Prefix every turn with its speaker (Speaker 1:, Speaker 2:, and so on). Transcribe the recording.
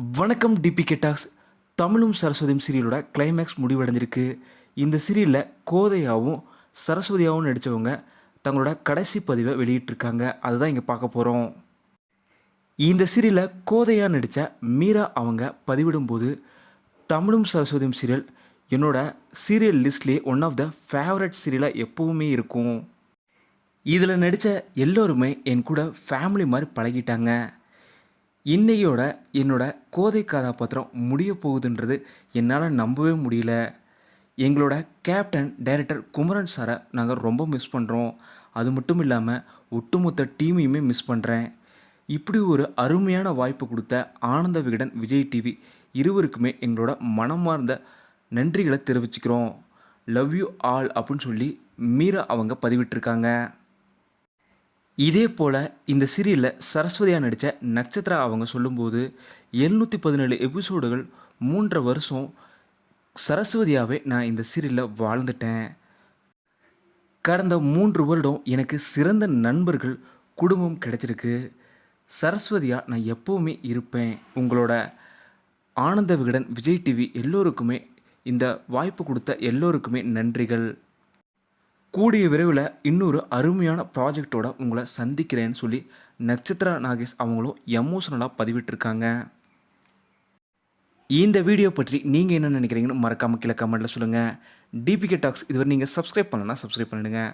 Speaker 1: வணக்கம் DPK tax. தமிழும் சரஸ்வதியும் சீரியலோட climax முடிவடைஞ்சிருக்கு. இந்த சீரியலில் கோதையாவும் சரஸ்வதியாவும் நடித்தவங்க தங்களோட கடைசி பதிவை வெளியிட்டிருக்காங்க. அதுதான் இங்கே பார்க்க போகிறோம். இந்த சீரியலில் கோதையா நடித்த மீரா அவங்க பதிவிடும்போது, தமிழும் சரஸ்வதியும் சீரியல் என்னோட சீரியல் லிஸ்ட்லேயே ஒன் ஆஃப் த ஃபேவரட் சீரியலாக எப்போவுமே இருக்கும். இதில் நடித்த எல்லோருமே என் கூட ஃபேமிலி மாதிரி பழகிட்டாங்க. இன்னையோட என்னோட கோதை கதாபாத்திரம் முடிய போகுதுன்றது என்னால் நம்பவே முடியல. எங்களோட கேப்டன் டைரக்டர் குமரன் சாரை நாங்கள் ரொம்ப மிஸ் பண்ணுறோம். அது மட்டும் இல்லாமல் ஒட்டுமொத்த டீமையுமே மிஸ் பண்ணுறேன். இப்படி ஒரு அருமையான வாய்ப்பு கொடுத்த ஆனந்த விகடன், விஜய் டிவி இருவருக்குமே எங்களோட மனமார்ந்த நன்றிகளை தெரிவிச்சுக்கிறோம். லவ் யூ ஆல் அப்படின்னு சொல்லி மீரா அவங்க பதிவிட்டிருக்காங்க. இதே போல் இந்த சீரியலில் சரஸ்வதியாக நடித்த நட்சத்திரா அவங்க சொல்லும்போது, 717 எபிசோடுகள் 3.5 வருஷம் சரஸ்வதியாகவே நான் இந்த சீரியலில் வாழ்ந்துட்டேன். கடந்த 3 வருடம் எனக்கு சிறந்த நண்பர்கள், குடும்பம் கிடைச்சிருக்கு. சரஸ்வதியாக நான் எப்போவுமே இருப்பேன். உங்களோட ஆனந்த விகடன், விஜய் டிவி எல்லோருக்குமே, இந்த வாய்ப்பு கொடுத்த எல்லோருக்குமே நன்றிகள். கூடிய விரைவில் இன்னொரு அருமையான ப்ராஜெக்டோட உங்களை சந்திக்கிறேன்னு சொல்லி நட்சத்திரா நாகேஷ் அவங்களும் எமோஷனலாக பதிவிட்டிருக்காங்க. இந்த வீடியோ பற்றி நீங்கள் என்ன நினைக்கிறீங்கன்னு மறக்காமல் கீழே கமெண்ட்டில் சொல்லுங்கள். டிபிகே டாக்ஸ் இதுவரை நீங்கள் சப்ஸ்கிரைப் பண்ணலன்னா சப்ஸ்கிரைப் பண்ணிடுங்க.